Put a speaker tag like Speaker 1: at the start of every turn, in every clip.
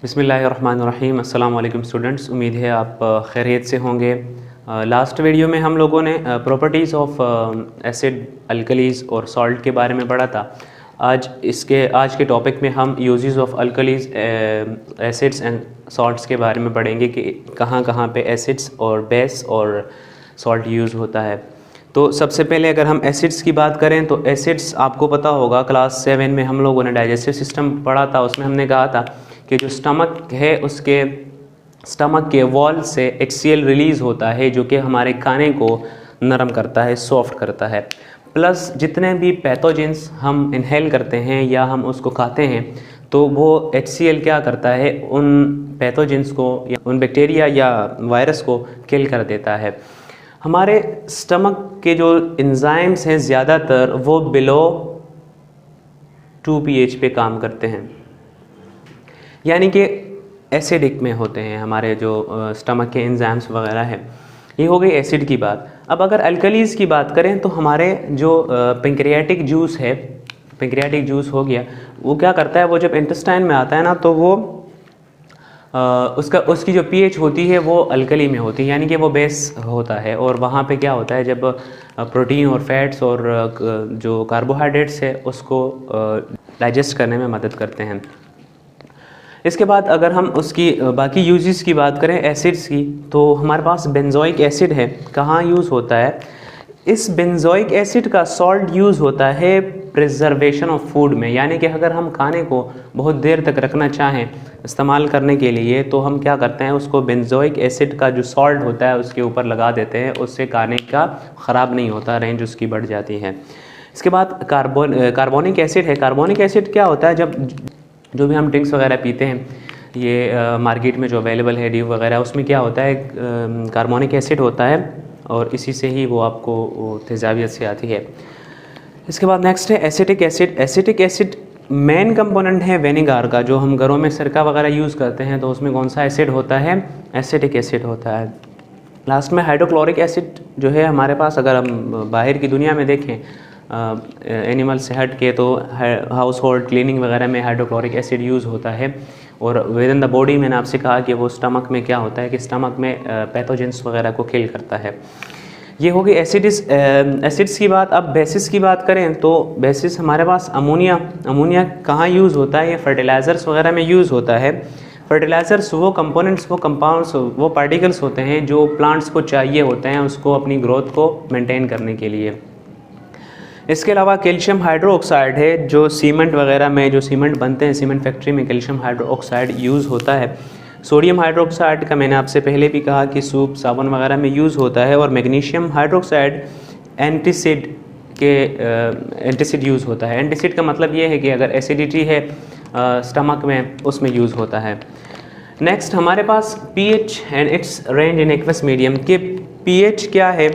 Speaker 1: बिस्मिल्लाहिर्रहमानिर्रहीम। अस्सलाम वालेकुम स्टूडेंट्स, उम्मीद है आप खैरियत से होंगे। लास्ट वीडियो में हम लोगों ने प्रॉपर्टीज़ ऑफ एसिड, अल्कलीज़ और सॉल्ट के बारे में पढ़ा था। आज के टॉपिक में हम uses of alkalis, acids and salts के बारे में पढ़ेंगे कि कहाँ कहाँ पे एसिड्स और बेस और सॉल्ट यूज़ होता है। तो सबसे पहले अगर हम एसिड्स की बात करें तो एसिड्स आपको पता होगा, क्लास 7 में हम लोगों ने डाइजेस्टिव सिस्टम पढ़ा था। उसमें हमने कहा था कि जो स्टमक है उसके स्टमक के वॉल से HCl रिलीज़ होता है जो कि हमारे खाने को नरम करता है, सॉफ्ट करता है। प्लस जितने भी पैथोजेंस हम इनहेल करते हैं या हम उसको खाते हैं तो वो HCl क्या करता है, उन पैथोजेंस को या उन बैक्टीरिया या वायरस को किल कर देता है। हमारे स्टमक के जो एंजाइम्स हैं ज़्यादातर वो बिलो 2 pH पे काम करते हैं, यानी कि एसिडिक में होते हैं हमारे जो स्टमक के एंजाइम्स वगैरह हैं। ये हो गई एसिड की बात। अब अगर अल्कलीज़ की बात करें तो हमारे जो पेंक्रियाटिक जूस है, पेंक्रियाटिक जूस हो गया, वो क्या करता है, वो जब इंटेस्टाइन में आता है ना तो वो उसकी जो pH होती है वो अल्कली में होती है, यानी कि वो बेस होता है। और वहाँ पे क्या होता है, जब प्रोटीन और फैट्स और जो कार्बोहाइड्रेट्स है उसको डाइजेस्ट करने में मदद करते हैं। इसके बाद अगर हम उसकी बाकी यूजेस की बात करें एसिड्स की, तो हमारे पास बेंजोइक एसिड है। कहाँ यूज़ होता है? इस बेंजोइक एसिड का सॉल्ट यूज़ होता है प्रिजर्वेशन ऑफ फूड में, यानी कि अगर हम खाने को बहुत देर तक रखना चाहें इस्तेमाल करने के लिए तो हम क्या करते हैं, उसको बेंजोइक एसिड का जो सॉल्ट होता है उसके ऊपर लगा देते हैं। उससे खाने का ख़राब नहीं होता, रेंज उसकी बढ़ जाती है। इसके बाद कार्बोनिक एसिड है। कार्बोनिक एसिड क्या होता है, जब जो भी हम ड्रिंक्स वगैरह पीते हैं, ये मार्केट में जो अवेलेबल है ड्यू वगैरह, उसमें क्या होता है, कार्बोनिक एसिड होता है और इसी से ही वो आपको तेज़ाबियत से आती है। इसके बाद नेक्स्ट है acetic acid. Acetic acid main component है विनेगर का। जो हम घरों में सिरका वगैरह यूज़ करते हैं तो उसमें कौन सा एसिड होता है? एसिटिक एसिड होता है। लास्ट में हाइड्रोक्लोरिक एसिड जो है हमारे पास, अगर हम बाहर की दुनिया में देखें एनिमल से हट के, तो हाउस होल्ड क्लीनिंग वगैरह में हाइड्रोक्लोरिक एसिड यूज़ होता है। और विद इन द बॉडी मैंने आपसे कहा कि वो स्टमक में क्या होता है कि स्टमक में पैथोजेंस वगैरह को किल करता है। ये हो गई एसिड्स की बात। अब बेसिस की बात करें तो बेसिस हमारे पास अमोनिया। अमोनिया कहाँ यूज़ होता है? ये फर्टिलाइज़र्स वगैरह में यूज़ होता है। फर्टिलाइज़र्स वो कंपोनेंट्स, वो कंपाउंड्स, वो पार्टिकल्स होते हैं जो प्लांट्स को चाहिए होते हैं उसको अपनी ग्रोथ को मेंटेन करने के लिए। इसके अलावा कैल्शियम हाइड्रोक्साइड है, जो सीमेंट वगैरह में, जो सीमेंट बनते हैं सीमेंट फैक्ट्री में, कैल्शियम हाइड्रोक्साइड यूज़ होता है। सोडियम हाइड्रोक्साइड का मैंने आपसे पहले भी कहा कि सूप, साबुन वगैरह में यूज़ होता है। और मैग्नीशियम हाइड्रोक्साइड एंटीसिड यूज़ होता है। एंटीसिड का मतलब ये है कि अगर एसिडिटी है स्टमक में, उसमें यूज़ होता है। नेक्स्ट हमारे पास pH and it's range in aqueous medium के pH क्या है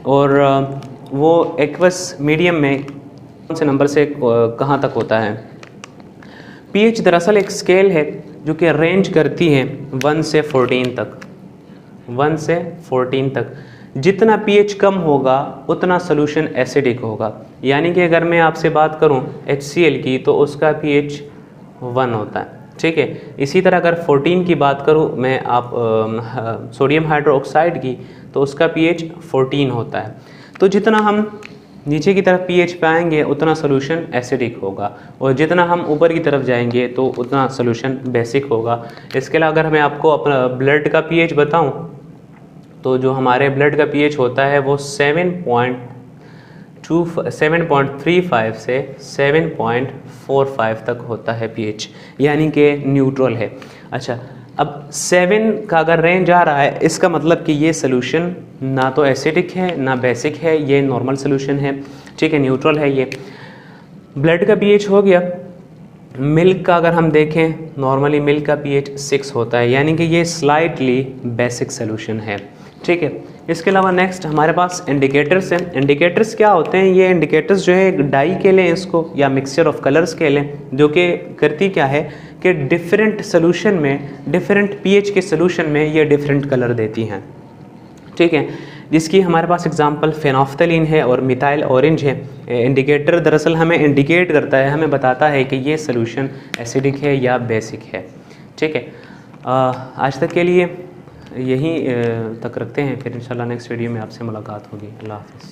Speaker 1: और वो एक्वस मीडियम में कौन से नंबर से कहाँ तक होता है। pH दरअसल एक स्केल है जो कि रेंज करती है 1 से 14 तक। 1 से 14 तक जितना pH कम होगा उतना सोल्यूशन एसिडिक होगा। यानी कि अगर मैं आपसे बात करूं HCl की तो उसका pH 1 होता है, ठीक है। इसी तरह अगर 14 की बात करूं मैं आप सोडियम हाइड्रोक्साइड की तो उसका pH 14 होता है। तो जितना हम नीचे की तरफ pH पे आएंगे उतना सोल्यूशन एसिडिक होगा और जितना हम ऊपर की तरफ जाएंगे तो उतना सोल्यूशन बेसिक होगा। इसके अलावा अगर मैं आपको अपना ब्लड का pH बताऊं तो जो हमारे ब्लड का pH होता है वो 7.35 से 7.45 तक होता है pH, यानी कि न्यूट्रल है। अच्छा, अब 7 का अगर रेंज आ रहा है इसका मतलब कि ये सोल्यूशन ना तो एसिडिक है ना बेसिक है, ये नॉर्मल सोल्यूशन है, ठीक है, न्यूट्रल है ये। ब्लड का pH हो गया। मिल्क का अगर हम देखें, नॉर्मली मिल्क का pH 6 होता है, यानी कि ये स्लाइटली बेसिक सोल्यूशन है, ठीक है। इसके अलावा नेक्स्ट हमारे पास इंडिकेटर्स हैं। इंडिकेटर्स क्या होते हैं? ये इंडिकेटर्स जो है एक डाई के लें इसको या मिक्सचर ऑफ कलर्स के लें, जो कि करती क्या है कि डिफरेंट सोल्यूशन में, डिफरेंट pH के सोल्यूशन में ये डिफरेंट कलर देती हैं, ठीक है। जिसकी हमारे पास एग्जांपल फेनोफ्थलीन है और मिथाइल ऑरेंज है। इंडिकेटर दरअसल हमें इंडिकेट करता है, हमें बताता है कि ये सोल्यूशन एसिडिक है या बेसिक है, ठीक है, आज तक के लिए यहीं तक रखते हैं, फिर इंशाल्लाह नेक्स्ट वीडियो में आपसे मुलाकात होगी। अल्लाह हाफ़िज़।